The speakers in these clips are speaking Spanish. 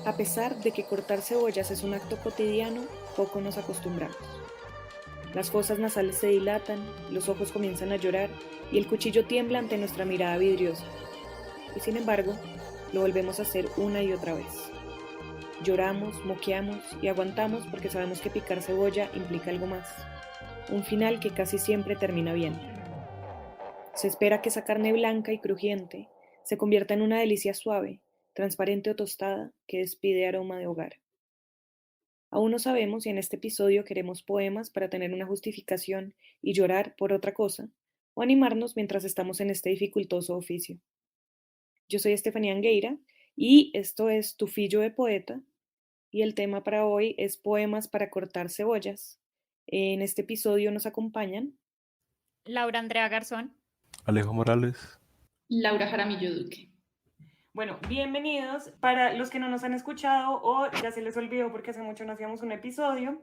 A pesar de que cortar cebollas es un acto cotidiano, poco nos acostumbramos. Las fosas nasales se dilatan, los ojos comienzan a llorar y el cuchillo tiembla ante nuestra mirada vidriosa. Y sin embargo, lo volvemos a hacer una y otra vez. Lloramos, moqueamos y aguantamos porque sabemos que picar cebolla implica algo más. Un final que casi siempre termina bien. Se espera que esa carne blanca y crujiente se convierta en una delicia suave, transparente o tostada que despide aroma de hogar. Aún no sabemos si en este episodio queremos poemas para tener una justificación y llorar por otra cosa, o animarnos mientras estamos en este dificultoso oficio. Yo soy Estefanía Angueira y esto es Tu Fillo de Poeta, y el tema para hoy es poemas para cortar cebollas. En este episodio nos acompañan Laura Andrea Garzón. Alejo Morales. Laura Jaramillo Duque. Bueno, bienvenidos. Para los que no nos han escuchado o ya se les olvidó porque hace mucho no hacíamos un episodio,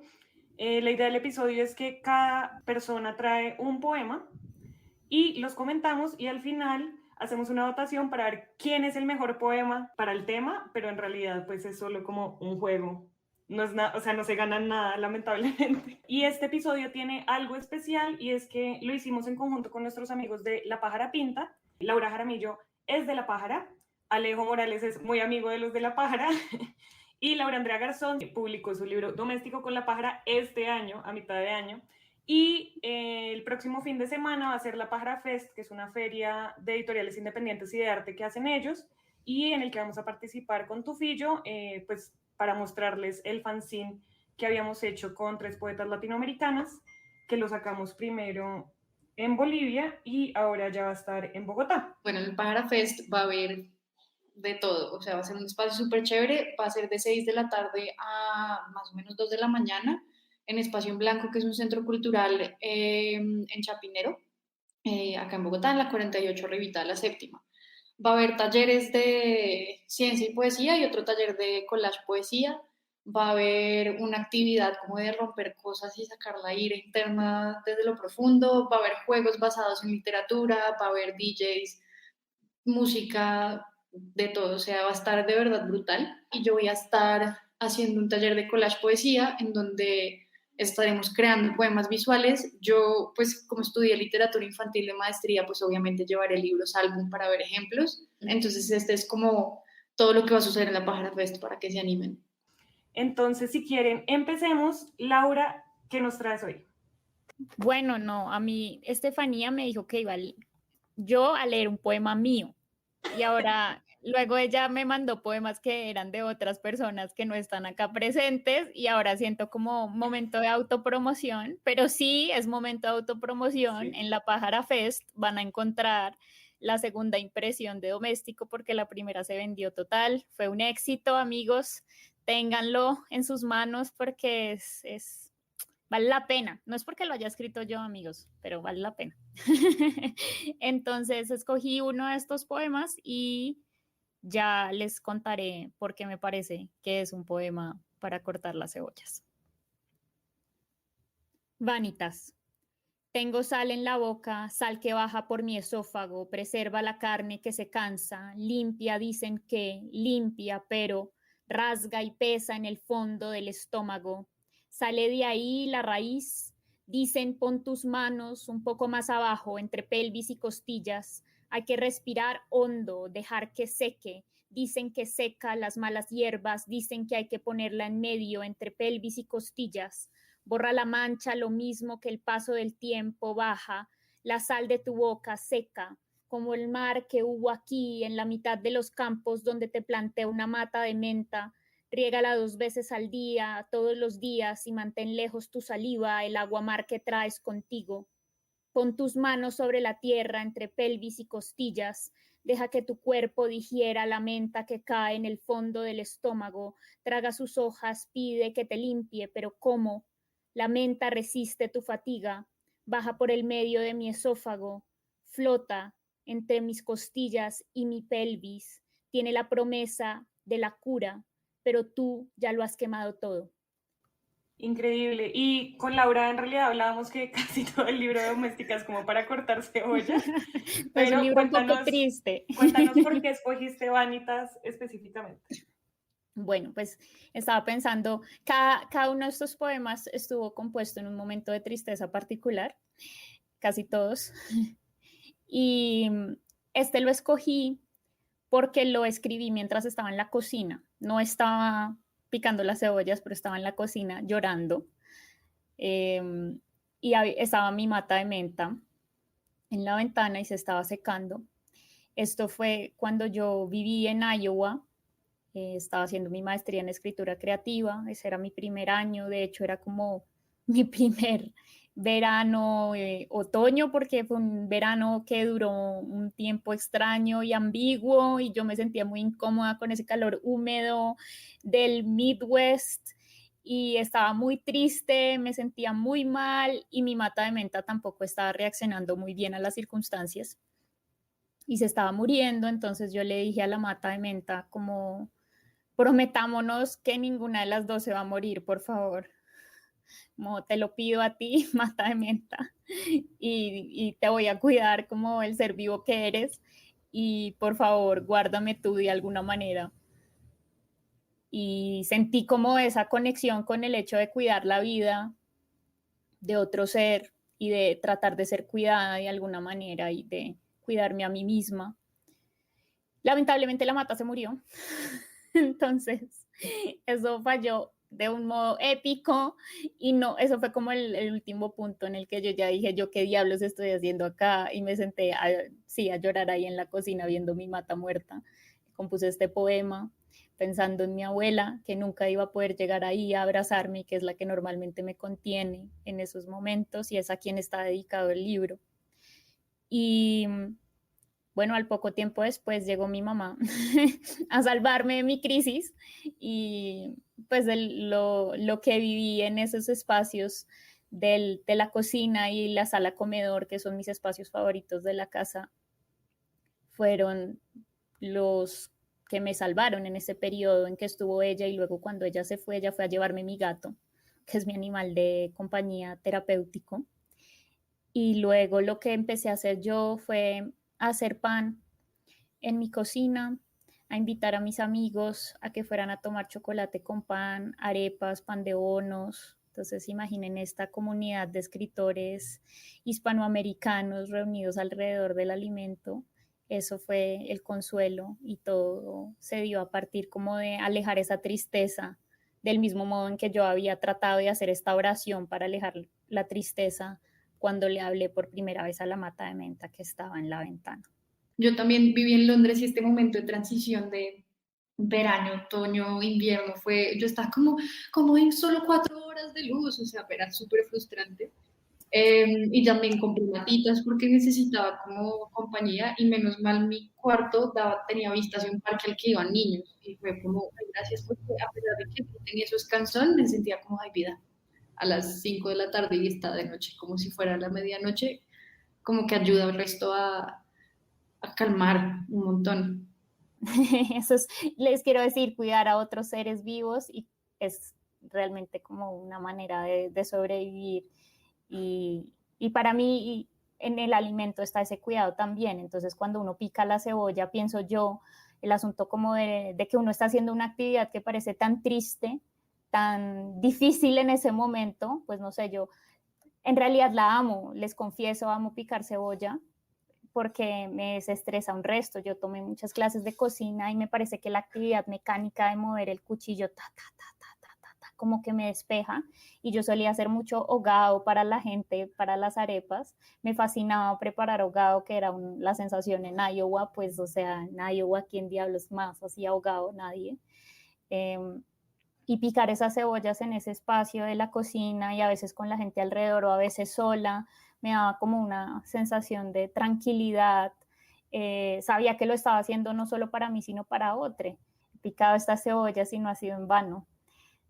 la idea del episodio es que cada persona trae un poema y los comentamos y al final hacemos una votación para ver quién es el mejor poema para el tema, pero en realidad pues es solo como un juego. No es o sea, no se ganan nada, lamentablemente. Y este episodio tiene algo especial y es que lo hicimos en conjunto con nuestros amigos de La Pájara Pinta. Laura Jaramillo es de La Pájara, Alejo Morales es muy amigo de los de La Pájara y Laura Andrea Garzón publicó su libro Doméstico con La Pájara este año, a mitad de año. Y el próximo fin de semana va a ser la Pájara Fest, que es una feria de editoriales independientes y de arte que hacen ellos, y en el que vamos a participar con Tu Fillo, pues para mostrarles el fanzine que habíamos hecho con 3 poetas latinoamericanas, que lo sacamos primero en Bolivia y ahora ya va a estar en Bogotá. Bueno, en el Pájara Fest va a haber de todo, o sea, va a ser un espacio súper chévere, va a ser de 6 de la tarde a más o menos 2 de la mañana, en Espacio en Blanco, que es un centro cultural en Chapinero, acá en Bogotá, en la 48 Rivita de la Séptima. Va a haber talleres de ciencia y poesía y otro taller de collage poesía. Va a haber una actividad como de romper cosas y sacar la ira interna desde lo profundo. Va a haber juegos basados en literatura, va a haber DJs, música, de todo. O sea, va a estar de verdad brutal. Y yo voy a estar haciendo un taller de collage poesía en donde estaremos creando poemas visuales. Yo, pues, como estudié literatura infantil de maestría, pues obviamente llevaré libros, álbum para ver ejemplos. Entonces, este es como todo lo que va a suceder en la Pájara Fest para que se animen. Entonces, si quieren, empecemos. Laura, ¿qué nos traes hoy? Bueno, no, a mí Estefanía me dijo que iba yo a leer un poema mío y ahora luego ella me mandó poemas que eran de otras personas que no están acá presentes y ahora siento como momento de autopromoción, pero sí es momento de autopromoción. Sí. En la Pájara Fest van a encontrar la segunda impresión de Doméstico porque la primera se vendió total, fue un éxito, amigos, ténganlo en sus manos porque vale la pena. No es porque lo haya escrito yo, amigos, pero vale la pena. Entonces escogí uno de estos poemas y ya les contaré por qué me parece que es un poema para cortar las cebollas. Vanitas. Tengo sal en la boca, sal que baja por mi esófago, preserva la carne que se cansa, limpia, dicen que, limpia, pero rasga y pesa en el fondo del estómago. Sale de ahí la raíz, dicen pon tus manos un poco más abajo, entre pelvis y costillas. Hay que respirar hondo, dejar que seque. Dicen que seca las malas hierbas, dicen que hay que ponerla en medio, entre pelvis y costillas. Borra la mancha, lo mismo que el paso del tiempo baja, la sal de tu boca seca, como el mar que hubo aquí en la mitad de los campos donde te planté una mata de menta. Riégala 2 veces al día, todos los días, y mantén lejos tu saliva, el aguamar que traes contigo. Pon tus manos sobre la tierra entre pelvis y costillas. Deja que tu cuerpo digiera la menta que cae en el fondo del estómago. Traga sus hojas, pide que te limpie, pero ¿cómo? La menta resiste tu fatiga, baja por el medio de mi esófago, flota entre mis costillas y mi pelvis, tiene la promesa de la cura, pero tú ya lo has quemado todo. Increíble. Y con Laura en realidad hablábamos que casi todo el libro de Doméstica es como para cortar cebollas. Pero es un libro un poco triste. Cuéntanos por qué escogiste Vanitas específicamente. Bueno, pues estaba pensando, cada uno de estos poemas estuvo compuesto en un momento de tristeza particular, casi todos. Y este lo escogí porque lo escribí mientras estaba en la cocina. No estaba picando las cebollas, pero estaba en la cocina llorando. Y estaba mi mata de menta en la ventana y se estaba secando. Esto fue cuando yo viví en Iowa. Estaba haciendo mi maestría en escritura creativa. Ese era mi primer año. De hecho, era como mi primer verano, otoño, porque fue un verano que duró un tiempo extraño y ambiguo y yo me sentía muy incómoda con ese calor húmedo del Midwest y estaba muy triste, me sentía muy mal y mi mata de menta tampoco estaba reaccionando muy bien a las circunstancias y se estaba muriendo. Entonces yo le dije a la mata de menta como, prometámonos que ninguna de las dos se va a morir, por favor. Como te lo pido a ti, mata de menta, y te voy a cuidar como el ser vivo que eres, y por favor, guárdame tú de alguna manera. Y sentí como esa conexión con el hecho de cuidar la vida de otro ser y de tratar de ser cuidada de alguna manera y de cuidarme a mí misma. Lamentablemente la mata se murió, entonces eso falló de un modo épico y no, eso fue como el último punto en el que yo ya dije, yo qué diablos estoy haciendo acá y me senté sí, a llorar ahí en la cocina viendo mi mata muerta. Compuse este poema pensando en mi abuela, que nunca iba a poder llegar ahí a abrazarme, que es la que normalmente me contiene en esos momentos y es a quien está dedicado el libro. Y bueno, al poco tiempo después llegó mi mamá a salvarme de mi crisis y pues lo que viví en esos espacios de la cocina y la sala comedor, que son mis espacios favoritos de la casa, fueron los que me salvaron en ese periodo en que estuvo ella y luego cuando ella se fue, ella fue a llevarme mi gato, que es mi animal de compañía terapéutico. Y luego lo que empecé a hacer yo fue hacer pan en mi cocina, a invitar a mis amigos a que fueran a tomar chocolate con pan, arepas, pan de bonos. Entonces imaginen esta comunidad de escritores hispanoamericanos reunidos alrededor del alimento. Eso fue el consuelo y todo se dio a partir como de alejar esa tristeza, del mismo modo en que yo había tratado de hacer esta oración para alejar la tristeza cuando le hablé por primera vez a la mata de menta que estaba en la ventana. Yo también viví en Londres y este momento de transición de verano, otoño, invierno fue, yo estaba como en solo 4 horas de luz, o sea, era súper frustrante. Y también compré matitas porque necesitaba como compañía y menos mal mi cuarto tenía vista hacia un parque al que iban niños y fue como, ay, gracias porque a pesar de que tenía esos canzones, me sentía como, ay, vida, a las 5 de la tarde y está de noche, como si fuera la medianoche, como que ayuda al resto a calmar un montón. Eso es, les quiero decir, cuidar a otros seres vivos y es realmente como una manera de sobrevivir y para mí en el alimento está ese cuidado también. Entonces cuando uno pica la cebolla, pienso yo, el asunto como de que uno está haciendo una actividad que parece tan triste, tan difícil en ese momento, pues no sé, yo en realidad la amo, les confieso, amo picar cebolla porque me desestresa un resto. Yo tomé muchas clases de cocina y me parece que la actividad mecánica de mover el cuchillo, como que me despeja. Y yo solía hacer mucho hogado para la gente, para las arepas. Me fascinaba preparar hogado, que era la sensación en Iowa, pues, o sea, en Iowa, ¿quién diablos más hacía hogado? Nadie. Eh, y picar esas cebollas en ese espacio de la cocina y a veces con la gente alrededor o a veces sola, me daba como una sensación de tranquilidad. Sabía que lo estaba haciendo no solo para mí, sino para otro. He picado estas cebollas y no ha sido en vano.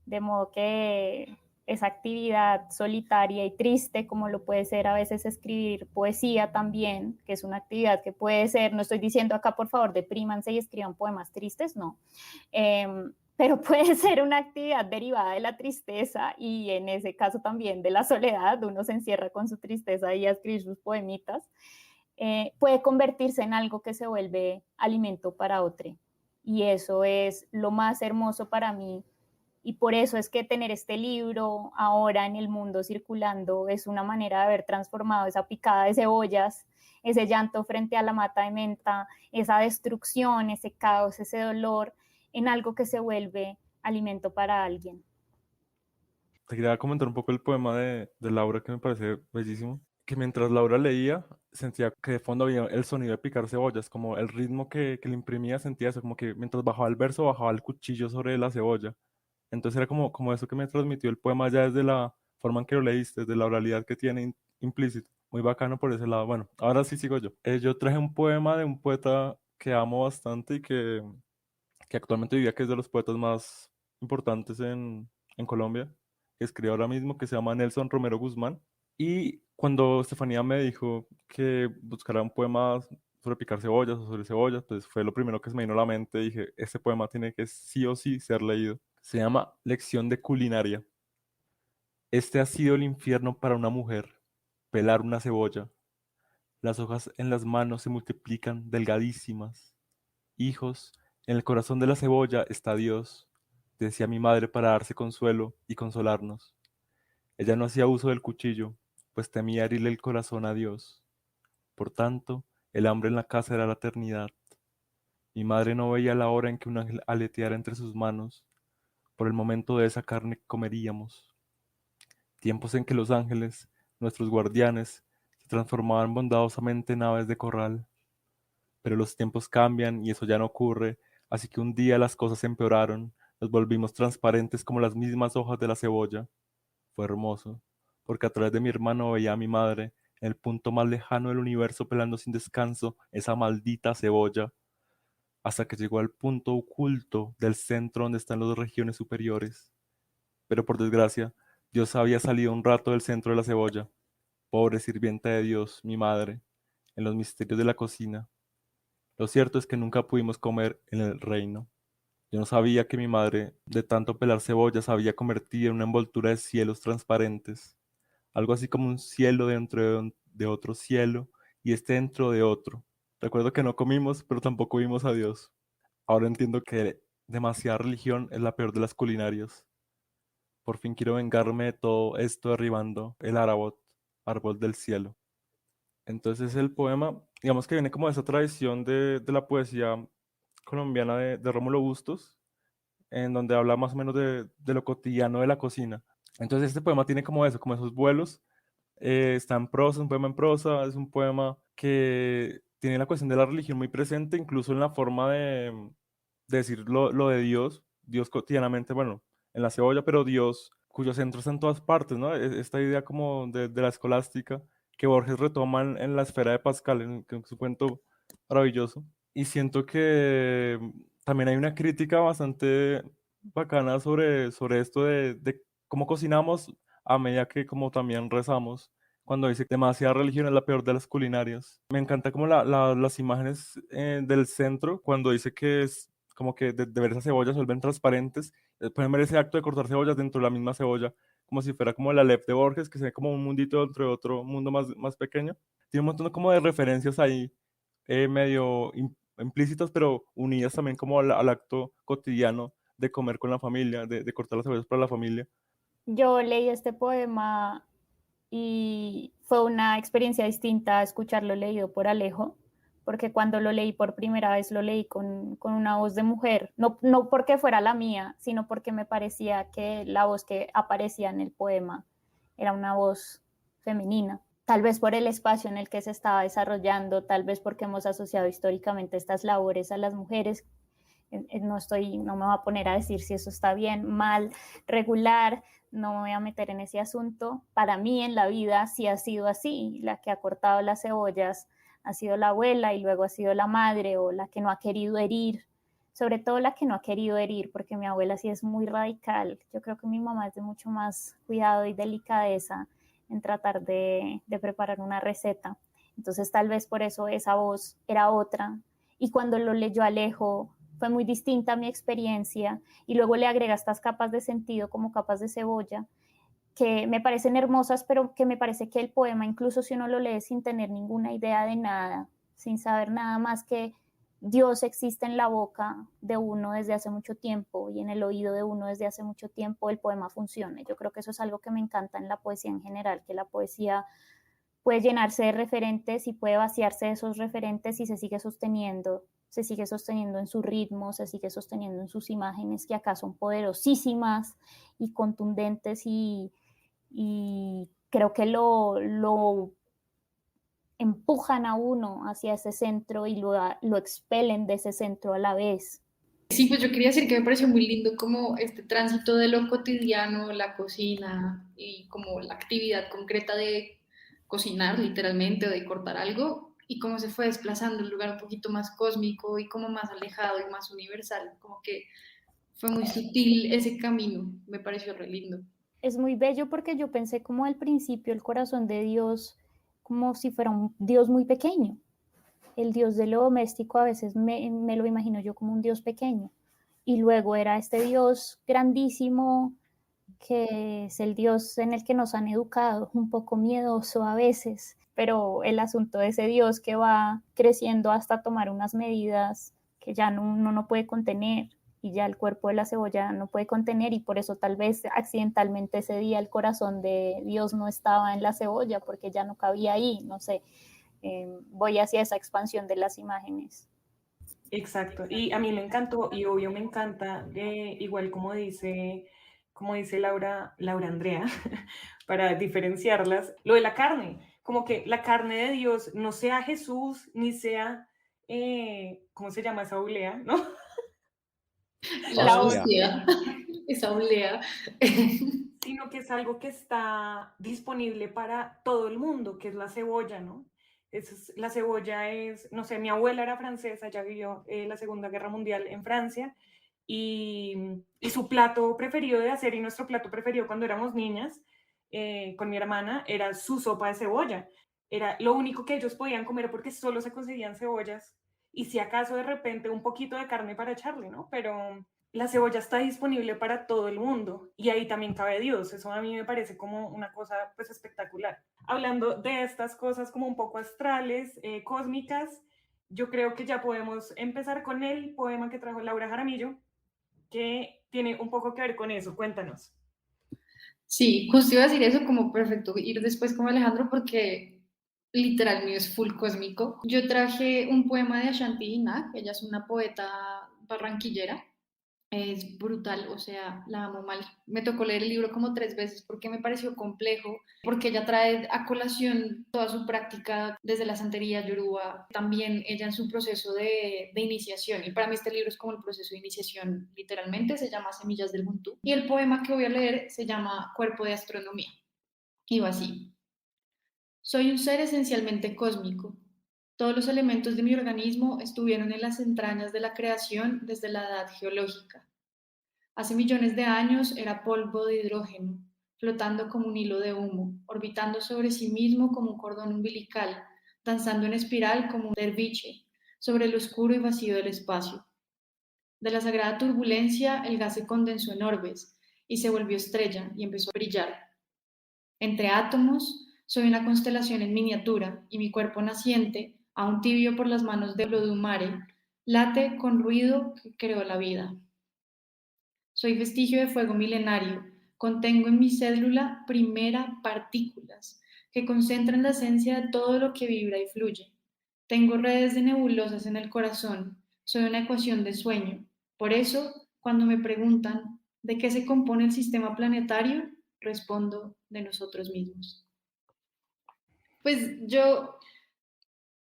De modo que esa actividad solitaria y triste, como lo puede ser a veces escribir poesía también, que es una actividad que puede ser, no estoy diciendo acá por favor deprímanse y escriban poemas tristes, no, pero puede ser una actividad derivada de la tristeza y en ese caso también de la soledad, uno se encierra con su tristeza y a escribir sus poemitas, puede convertirse en algo que se vuelve alimento para otro. y eso es lo más hermoso para mí. Y por eso es que tener este libro ahora en el mundo circulando es una manera de haber transformado esa picada de cebollas, ese llanto frente a la mata de menta, esa destrucción, ese caos, ese dolor, en algo que se vuelve alimento para alguien. Te quería comentar un poco el poema de Laura que me parece bellísimo. Que mientras Laura leía, sentía que de fondo había el sonido de picar cebollas, como el ritmo que le imprimía, sentía eso, como que mientras bajaba el verso, bajaba el cuchillo sobre la cebolla. Entonces era como eso que me transmitió el poema ya desde la forma en que lo leíste, desde la oralidad que tiene implícito. Muy bacano por ese lado. Bueno, ahora sí sigo yo. Yo traje un poema de un poeta que amo bastante y que actualmente diría que es de los poetas más importantes en Colombia, que escribe ahora mismo, que se llama Nelson Romero Guzmán. Y cuando Estefanía me dijo que buscara un poema sobre picar cebollas o sobre cebollas, pues fue lo primero que se me vino a la mente. Dije, este poema tiene que sí o sí ser leído. Se llama Lección de Culinaria. Este ha sido el infierno para una mujer, pelar una cebolla. Las hojas en las manos se multiplican delgadísimas. Hijos, en el corazón de la cebolla está Dios, decía mi madre para darse consuelo y consolarnos. Ella no hacía uso del cuchillo, pues temía herirle el corazón a Dios. Por tanto, el hambre en la casa era la eternidad. Mi madre no veía la hora en que un ángel aleteara entre sus manos. Por el momento de esa carne comeríamos. Tiempos en que los ángeles, nuestros guardianes, se transformaban bondadosamente en aves de corral. Pero los tiempos cambian y eso ya no ocurre, así que un día las cosas empeoraron, nos volvimos transparentes como las mismas hojas de la cebolla. Fue hermoso, porque a través de mi hermano veía a mi madre, en el punto más lejano del universo pelando sin descanso esa maldita cebolla, hasta que llegó al punto oculto del centro donde están las regiones superiores. Pero por desgracia, Dios había salido un rato del centro de la cebolla. Pobre sirvienta de Dios, mi madre, en los misterios de la cocina. Lo cierto es que nunca pudimos comer en el reino. Yo no sabía que mi madre, de tanto pelar cebollas, había convertido en una envoltura de cielos transparentes, algo así como un cielo dentro de otro cielo y este dentro de otro. Recuerdo que no comimos, pero tampoco vimos a Dios. Ahora entiendo que demasiada religión es la peor de las culinarias. Por fin quiero vengarme de todo esto derribando el arabot, árbol del cielo. Entonces el poema, digamos que viene como de esa tradición de la poesía colombiana de Rómulo Bustos, en donde habla más o menos de lo cotidiano de la cocina. Entonces este poema tiene como eso, como esos vuelos. Está en prosa, es un poema en prosa, es un poema que tiene la cuestión de la religión muy presente, incluso en la forma de decir lo de Dios, Dios cotidianamente, bueno, en la cebolla, pero Dios cuyo centro está en todas partes, ¿no? Esta idea como de la escolástica que Borges retoma en la esfera de Pascal, en su cuento maravilloso. Y siento que también hay una crítica bastante bacana sobre esto de cómo cocinamos a medida que como también rezamos. Cuando dice demasiada religión es la peor de las culinarias. Me encanta como las imágenes del centro, cuando dice que es como que de ver esas cebollas se vuelven transparentes. Pueden ver ese acto de cortar cebollas dentro de la misma cebolla, como si fuera como la Aleph de Borges, que se ve como un mundito dentro de otro mundo más pequeño. Tiene un montón como de referencias ahí, medio implícitas, pero unidas también como al acto cotidiano de comer con la familia, de cortar las cebollas para la familia. Yo leí este poema y fue una experiencia distinta a escucharlo leído por Alejo, porque cuando lo leí por primera vez lo leí con una voz de mujer, no porque fuera la mía, sino porque me parecía que la voz que aparecía en el poema era una voz femenina. Tal vez por el espacio en el que se estaba desarrollando, tal vez porque hemos asociado históricamente estas labores a las mujeres. No me voy a poner a decir si eso está bien, mal, regular, no me voy a meter en ese asunto. Para mí en la vida sí ha sido así, la que ha cortado las cebollas ha sido la abuela y luego ha sido la madre o la que no ha querido herir, sobre todo la que no ha querido herir, porque mi abuela sí es muy radical. Yo creo que mi mamá es de mucho más cuidado y delicadeza en tratar de preparar una receta. Entonces tal vez por eso esa voz era otra. Y cuando lo leyó Alejo, fue muy distinta a mi experiencia y luego le agrega estas capas de sentido como capas de cebolla que me parecen hermosas, pero que me parece que el poema, incluso si uno lo lee sin tener ninguna idea de nada, sin saber nada más que Dios existe en la boca de uno desde hace mucho tiempo y en el oído de uno desde hace mucho tiempo, el poema funcione. Yo creo que eso es algo que me encanta en la poesía en general, que la poesía puede llenarse de referentes y puede vaciarse de esos referentes y se sigue sosteniendo en su ritmo, se sigue sosteniendo en sus imágenes que acá son poderosísimas y contundentes y creo que lo empujan a uno hacia ese centro y lo expelen de ese centro a la vez. Sí, pues yo quería decir que me pareció muy lindo como este tránsito de lo cotidiano, la cocina y como la actividad concreta de cocinar literalmente o de cortar algo y cómo se fue desplazando a un lugar un poquito más cósmico y como más alejado y más universal, como que fue muy sutil ese camino, me pareció re lindo. Es muy bello porque yo pensé como al principio el corazón de Dios como si fuera un Dios muy pequeño. El Dios de lo doméstico a veces me lo imagino yo como un Dios pequeño. Y luego era este Dios grandísimo que es el Dios en el que nos han educado, un poco miedoso a veces, pero el asunto de ese Dios que va creciendo hasta tomar unas medidas que ya uno no puede contener y ya el cuerpo de la cebolla no puede contener y por eso tal vez accidentalmente ese día el corazón de Dios no estaba en la cebolla porque ya no cabía ahí, no sé, voy hacia esa expansión de las imágenes. Exacto, y a mí me encantó y obvio me encanta, igual como dice Laura Andrea, para diferenciarlas, lo de la carne, como que la carne de Dios no sea Jesús, ni sea, ¿cómo se llama esa oblea? ¿No? La Oblea. hostia, esa oblea. Sino que es algo que está disponible para todo el mundo, que es la cebolla, ¿no? La cebolla es, no sé, mi abuela era francesa, ya vivió la Segunda Guerra Mundial en Francia, y su plato preferido de hacer, y nuestro plato preferido cuando éramos niñas, con mi hermana, era su sopa de cebolla. Era lo único que ellos podían comer porque solo se conseguían cebollas, y si acaso de repente un poquito de carne para echarle, ¿no? Pero la cebolla está disponible para todo el mundo y ahí también cabe Dios. Eso a mí me parece como una cosa pues espectacular. Hablando de estas cosas como un poco astrales, cósmicas, yo creo que ya podemos empezar con el poema que trajo Laura Jaramillo, que tiene un poco que ver con eso. Cuéntanos. Sí, justo iba a decir eso, como perfecto ir después como Alejandro, porque literal mío es full cósmico. Yo traje un poema de Ashanti Dinah, ella es una poeta barranquillera, es brutal, o sea, la amo mal. Me tocó leer el libro como 3 veces porque me pareció complejo, porque ella trae a colación toda su práctica desde la santería yoruba, también ella en su proceso de iniciación. Y para mí este libro es como el proceso de iniciación, literalmente, se llama Semillas del Muntú. Y el poema que voy a leer se llama Cuerpo de Astronomía. Y va así. Soy un ser esencialmente cósmico. Todos los elementos de mi organismo estuvieron en las entrañas de la creación desde la edad geológica. Hace millones de años era polvo de hidrógeno, flotando como un hilo de humo, orbitando sobre sí mismo como un cordón umbilical, danzando en espiral como un derviche, sobre el oscuro y vacío del espacio. De la sagrada turbulencia, el gas se condensó en orbes y se volvió estrella y empezó a brillar. Entre átomos, soy una constelación en miniatura y mi cuerpo naciente, aún tibio por las manos de Olodumare, late con ruido que creó la vida. Soy vestigio de fuego milenario, contengo en mi célula primera partículas que concentran la esencia de todo lo que vibra y fluye. Tengo redes de nebulosas en el corazón, soy una ecuación de sueño. Por eso, cuando me preguntan de qué se compone el sistema planetario, respondo de nosotros mismos. Pues yo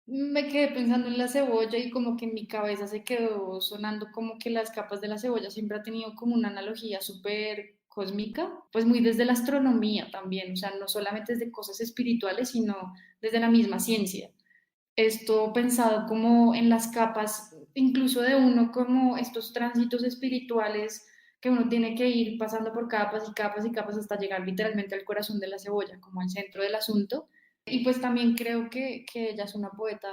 me quedé pensando en la cebolla y como que en mi cabeza se quedó sonando como que las capas de la cebolla siempre ha tenido como una analogía súper cósmica, pues muy desde la astronomía también, o sea, no solamente desde cosas espirituales, sino desde la misma ciencia. Esto pensado como en las capas, incluso de uno, como estos tránsitos espirituales que uno tiene que ir pasando por capas y capas y capas hasta llegar literalmente al corazón de la cebolla, como al centro del asunto. Y pues también creo que ella es una poeta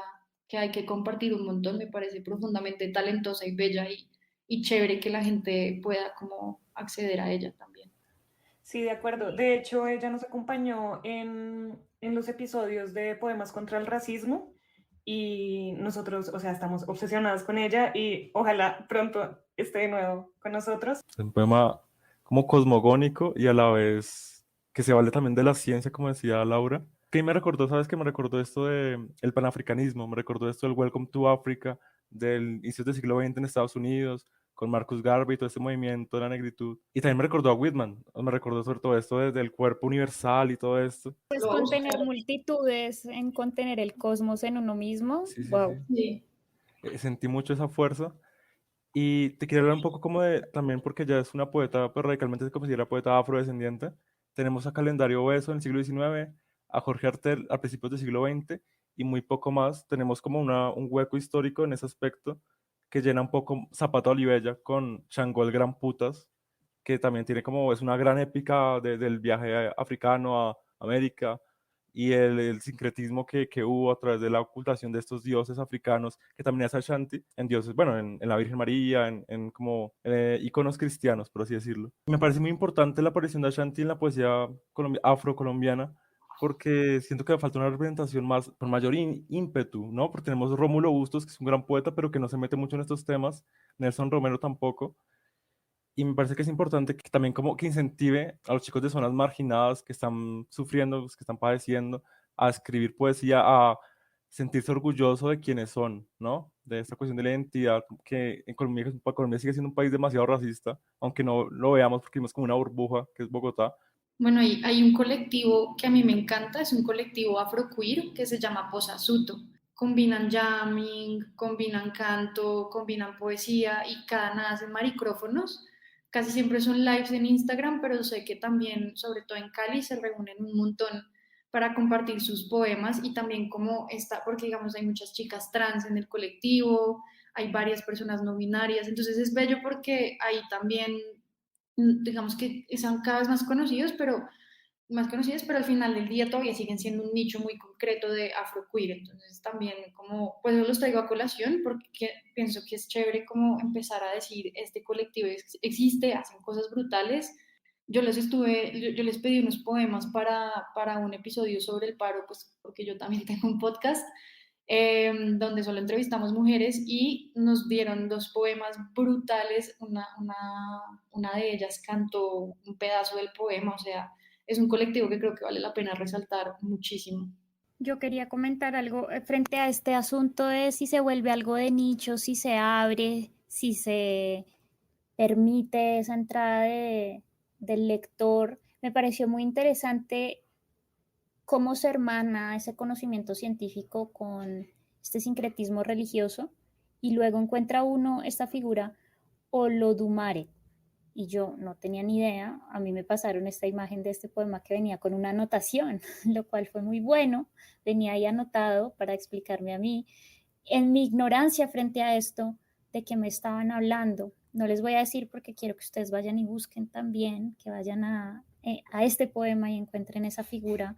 que hay que compartir un montón, me parece profundamente talentosa y bella y chévere que la gente pueda como acceder a ella también. Sí, de acuerdo. De hecho, ella nos acompañó en los episodios de Poemas contra el Racismo y nosotros, o sea, estamos obsesionados con ella y ojalá pronto esté de nuevo con nosotros. Es un poema como cosmogónico y a la vez que se vale también de la ciencia, como decía Laura. Que me recordó, ¿sabes qué? Me recordó esto de el panafricanismo, me recordó esto del Welcome to Africa, del inicio del siglo XX en Estados Unidos, con Marcus Garvey, todo este movimiento de la negritud. Y también me recordó a Whitman, me recordó sobre todo esto del cuerpo universal y todo esto. Pues Los, contener multitudes, en contener el cosmos en uno mismo. Sí, sí, sí. Wow. sí. Sentí mucho esa fuerza. Y te quería hablar un poco como de, también porque ya es una poeta, pues radicalmente se considera poeta afrodescendiente. Tenemos a Calendario Beso en el siglo XIX, a Jorge Artel a principios del siglo XX y muy poco más. Tenemos como un hueco histórico en ese aspecto que llena un poco Zapata Olivella con Changó el Gran Putas, que también tiene como, es una gran épica del viaje africano a América y el sincretismo que hubo a través de la ocultación de estos dioses africanos, que también es Ashanti, en dioses, bueno, en la Virgen María, en como iconos cristianos, por así decirlo. Me parece muy importante la aparición de Ashanti en la poesía afrocolombiana, porque siento que falta una representación más, con mayor ímpetu, ¿no? Porque tenemos Rómulo Bustos, que es un gran poeta, pero que no se mete mucho en estos temas, Nelson Romero tampoco, y me parece que es importante que también como que incentive a los chicos de zonas marginadas que están sufriendo, que están padeciendo, a escribir poesía, a sentirse orgulloso de quienes son, ¿no? De esta cuestión de la identidad, que en Colombia sigue siendo un país demasiado racista, aunque no lo veamos porque vivimos como una burbuja, que es Bogotá. Bueno, hay un colectivo que a mí me encanta, es un colectivo afroqueer que se llama Posasuto. Combinan jamming, combinan canto, combinan poesía y cada nada hacen maricrófonos. Casi siempre son lives en Instagram, pero sé que también, sobre todo en Cali, se reúnen un montón para compartir sus poemas y también como está, porque digamos hay muchas chicas trans en el colectivo, hay varias personas no binarias, entonces es bello porque ahí también digamos que son cada vez más conocidos, pero al final del día todavía siguen siendo un nicho muy concreto de afroqueer. Entonces también como, pues yo los traigo a colación porque pienso que es chévere como empezar a decir, este colectivo existe, hacen cosas brutales. Yo les pedí unos poemas para un episodio sobre el paro, pues porque yo también tengo un podcast donde solo entrevistamos mujeres y nos dieron dos poemas brutales. Una de ellas cantó un pedazo del poema, o sea, es un colectivo que creo que vale la pena resaltar muchísimo. Yo quería comentar algo frente a este asunto de si se vuelve algo de nicho, si se abre, si se permite esa entrada del lector. Me pareció muy interesante cómo se hermana ese conocimiento científico con este sincretismo religioso y luego encuentra uno esta figura Olodumare. Y yo no tenía ni idea, a mí me pasaron esta imagen de este poema que venía con una anotación, lo cual fue muy bueno, venía ahí anotado para explicarme a mí, en mi ignorancia frente a esto, de que me estaban hablando. No les voy a decir porque quiero que ustedes vayan y busquen también, que vayan a este poema y encuentren esa figura,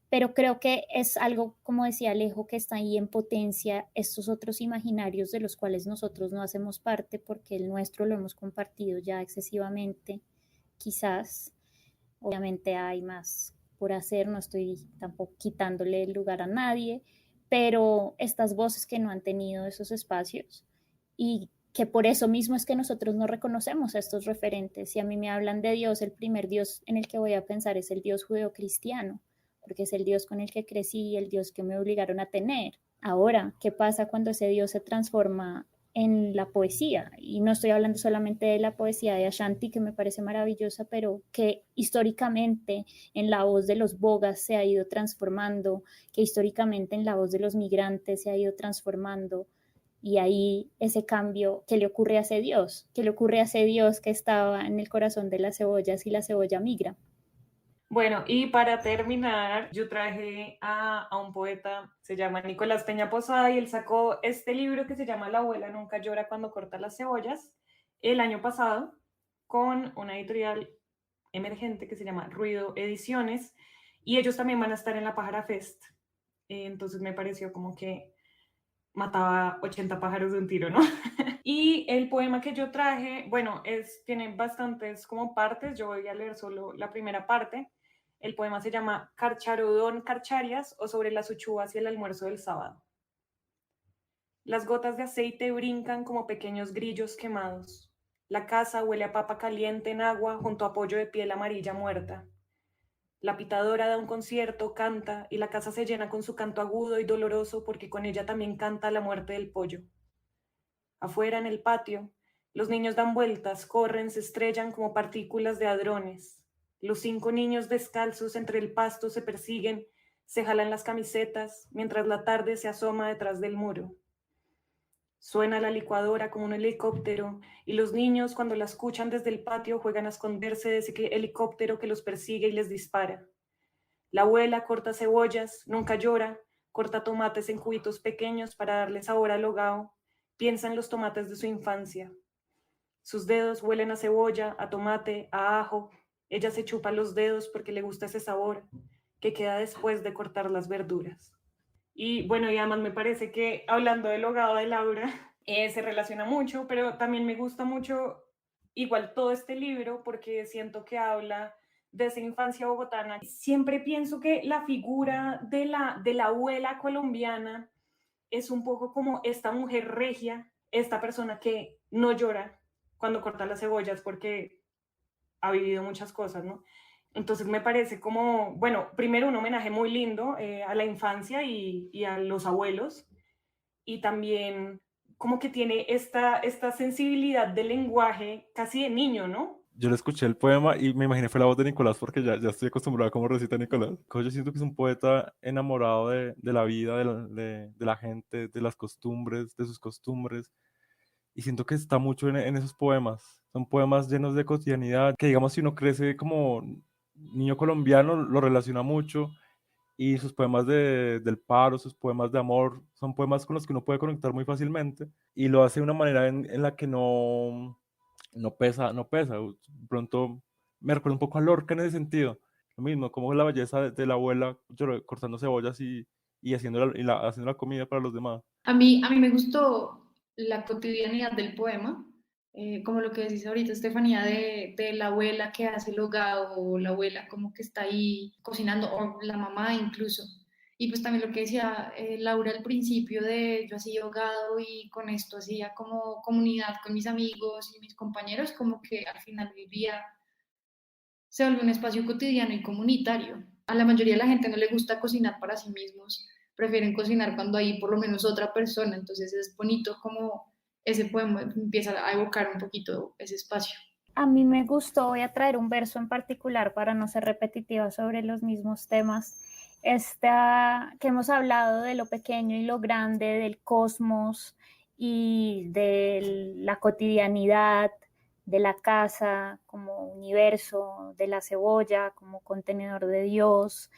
pero creo que es algo, como decía Alejo, que está ahí en potencia estos otros imaginarios de los cuales nosotros no hacemos parte porque el nuestro lo hemos compartido ya excesivamente, quizás. Obviamente hay más por hacer, no estoy tampoco quitándole el lugar a nadie, pero estas voces que no han tenido esos espacios y que por eso mismo es que nosotros no reconocemos a estos referentes. Si a mí me hablan de Dios, el primer Dios en el que voy a pensar es el Dios judeocristiano, porque es el Dios con el que crecí, el Dios que me obligaron a tener. Ahora, ¿qué pasa cuando ese Dios se transforma en la poesía? Y no estoy hablando solamente de la poesía de Ashanti, que me parece maravillosa, pero que históricamente en la voz de los bogas se ha ido transformando, que históricamente en la voz de los migrantes se ha ido transformando. Y ahí ese cambio, ¿qué le ocurre a ese Dios? ¿Qué le ocurre a ese Dios que estaba en el corazón de las cebollas y la cebolla migra? Bueno, y para terminar, yo traje a un poeta, se llama Nicolás Peña Posada, y él sacó este libro que se llama La abuela nunca llora cuando corta las cebollas, el año pasado, con una editorial emergente que se llama Ruido Ediciones, y ellos también van a estar en la Pájara Fest. Entonces me pareció como que mataba 80 pájaros de un tiro, ¿no? Y el poema que yo traje, bueno, tiene bastantes como partes, yo voy a leer solo la primera parte. El poema se llama Carcharodón Carcharias o sobre las uchuvas y el almuerzo del sábado. Las gotas de aceite brincan como pequeños grillos quemados. La casa huele a papa caliente en agua junto a pollo de piel amarilla muerta. La pitadora da un concierto, canta, y la casa se llena con su canto agudo y doloroso porque con ella también canta la muerte del pollo. Afuera en el patio, los niños dan vueltas, corren, se estrellan como partículas de hadrones. Los 5 niños descalzos entre el pasto se persiguen, se jalan las camisetas, mientras la tarde se asoma detrás del muro. Suena la licuadora como un helicóptero y los niños cuando la escuchan desde el patio juegan a esconderse de ese helicóptero que los persigue y les dispara. La abuela corta cebollas, nunca llora, corta tomates en cubitos pequeños para darle sabor al hogao, piensa en los tomates de su infancia. Sus dedos huelen a cebolla, a tomate, a ajo. Ella se chupa los dedos porque le gusta ese sabor que queda después de cortar las verduras. Y bueno, y además me parece que hablando del hogado de Laura, se relaciona mucho, pero también me gusta mucho igual todo este libro porque siento que habla de esa infancia bogotana. Siempre pienso que la figura de la abuela colombiana es un poco como esta mujer regia, esta persona que no llora cuando corta las cebollas porque ha vivido muchas cosas, ¿no? Entonces me parece como, bueno, primero un homenaje muy lindo a la infancia y a los abuelos, y también como que tiene esta sensibilidad del lenguaje casi de niño, ¿no? Yo le escuché el poema y me imaginé fue la voz de Nicolás porque ya estoy acostumbrado a cómo recita Nicolás. Yo siento que es un poeta enamorado de la vida, de la gente, de las costumbres, de sus costumbres. Y siento que está mucho en esos poemas. Son poemas llenos de cotidianidad, que digamos si uno crece como niño colombiano lo relaciona mucho. Y sus poemas del paro, sus poemas de amor, son poemas con los que uno puede conectar muy fácilmente. Y lo hace de una manera en la que no pesa, no pesa. Pronto me recuerda un poco a Lorca en ese sentido. Lo mismo, como la belleza de la abuela cortando cebollas y haciendo la comida para los demás. A mí me gustó la cotidianidad del poema, como lo que decís ahorita, Estefanía, de la abuela que hace el hogado, o la abuela como que está ahí cocinando, o la mamá incluso. Y pues también lo que decía Laura al principio de yo hacía hogado y con esto hacía como comunidad con mis amigos y mis compañeros, como que al final vivía, se vuelve un espacio cotidiano y comunitario. A la mayoría de la gente no le gusta cocinar para sí mismos, prefieren cocinar cuando hay por lo menos otra persona, entonces es bonito como ese poema empieza a evocar un poquito ese espacio. A mí me gustó, voy a traer un verso en particular para no ser repetitiva sobre los mismos temas. Esta que hemos hablado de lo pequeño y lo grande, del cosmos y de la cotidianidad, de la casa como universo, de la cebolla como contenedor de Dios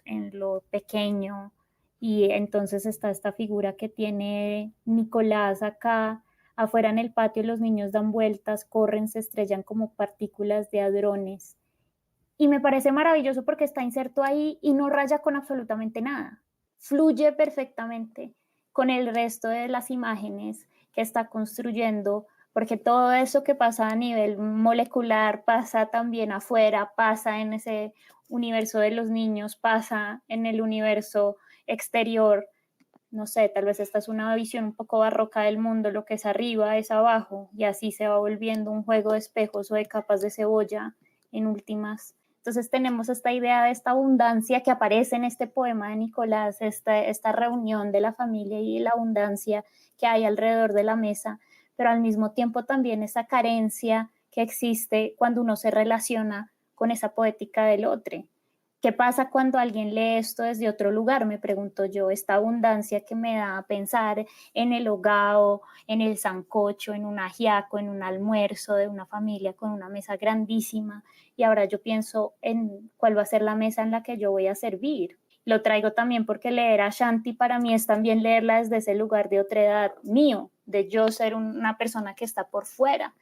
en lo pequeño. Y entonces está esta figura que tiene Nicolás acá. Afuera en el patio los niños dan vueltas, corren, se estrellan como partículas de hadrones. Y me parece maravilloso porque está inserto ahí y no raya con absolutamente nada. Fluye perfectamente con el resto de las imágenes que está construyendo, porque todo eso que pasa a nivel molecular pasa también afuera, pasa en ese universo de los niños, pasa en el universo exterior. No sé, tal vez esta es una visión un poco barroca del mundo, lo que es arriba es abajo, y así se va volviendo un juego de espejos o de capas de cebolla en últimas. Entonces tenemos esta idea de esta abundancia que aparece en este poema de Nicolás, esta reunión de la familia y la abundancia que hay alrededor de la mesa, pero al mismo tiempo también esa carencia que existe cuando uno se relaciona con esa poética del otro. ¿Qué pasa cuando alguien lee esto desde otro lugar? Me pregunto yo, esta abundancia que me da a pensar en el hogao, en el sancocho, en un ajiaco, en un almuerzo de una familia con una mesa grandísima, y ahora yo pienso en cuál va a ser la mesa en la que yo voy a servir. Lo traigo también porque leer a Shanti para mí es también leerla desde ese lugar de otra edad mío, de yo ser una persona que está por fuera.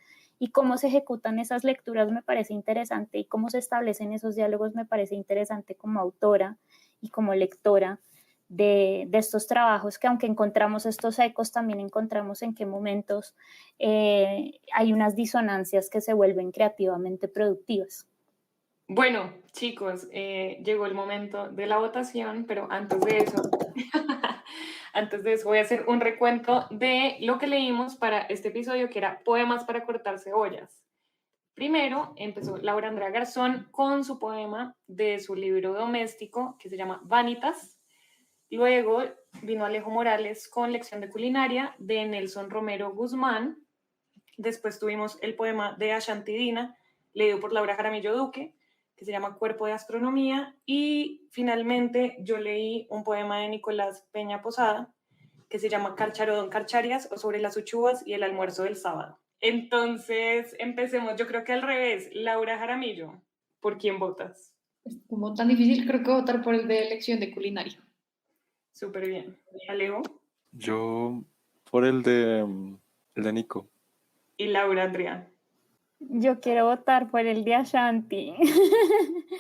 Y cómo se ejecutan esas lecturas me parece interesante y cómo se establecen esos diálogos me parece interesante como autora y como lectora de estos trabajos, que aunque encontramos estos ecos, también encontramos en qué momentos hay unas disonancias que se vuelven creativamente productivas. Bueno, chicos, llegó el momento de la votación, pero antes de eso, Antes de eso voy a hacer un recuento de lo que leímos para este episodio, que era poemas para cortar cebollas. Primero empezó Laura Andrea Garzón con su poema de su libro doméstico que se llama Vanitas. Luego vino Alejo Morales con Lección de Culinaria de Nelson Romero Guzmán. Después tuvimos el poema de Ashanti Dina, leído por Laura Jaramillo Duque, que se llama Cuerpo de Astronomía. Y finalmente yo leí un poema de Nicolás Peña Posada, que se llama Carcharodón Carcharias o sobre las uchuvas y el almuerzo del sábado. Entonces, empecemos. Yo creo que al revés. Laura Jaramillo, ¿por quién votas? Es como tan difícil, creo que votar por el de elección de culinaria. Súper bien. Alejo Yo por el de Nico. y Laura Andrea. Yo quiero votar por el de Ashanti.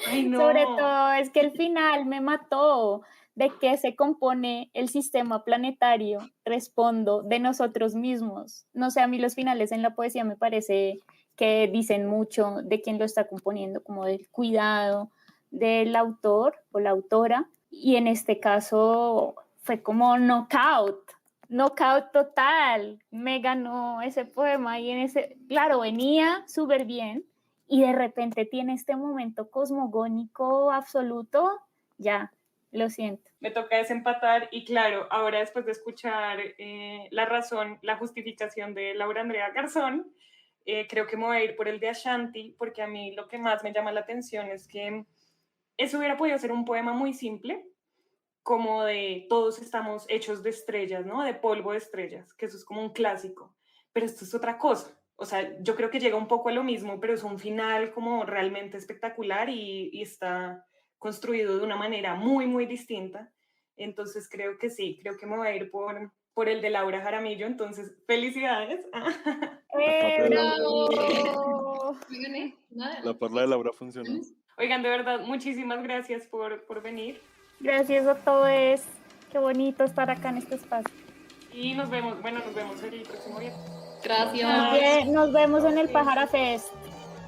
Ay, no. Sobre todo es que el final me mató. ¿De qué se compone el sistema planetario? Respondo, de nosotros mismos. No sé, a mí los finales en la poesía me parece que dicen mucho de quién lo está componiendo, como del cuidado del autor o la autora. Y en este caso fue como knockout total. Me ganó ese poema y claro, venía súper bien y de repente tiene este momento cosmogónico absoluto, ya. Lo siento. Me toca desempatar y claro, ahora después de escuchar la razón, la justificación de Laura Andrea Garzón, creo que me voy a ir por el de Ashanti, porque a mí lo que más me llama la atención es que eso hubiera podido ser un poema muy simple, como de todos estamos hechos de estrellas, ¿no? De polvo de estrellas, que eso es como un clásico, pero esto es otra cosa. O sea, yo creo que llega un poco a lo mismo, pero es un final como realmente espectacular y está construido de una manera muy, muy distinta. Entonces creo que sí, creo que me voy a ir por el de Laura Jaramillo. Entonces, felicidades. ¡Bravo! La parla de Laura funcionó. Oigan, de verdad, muchísimas gracias por venir. Gracias a todos. Qué bonito estar acá en este espacio. Y nos vemos el próximo viernes. Gracias. Nos vemos en el Pájara Fest.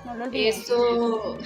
No lo olviden. Eso.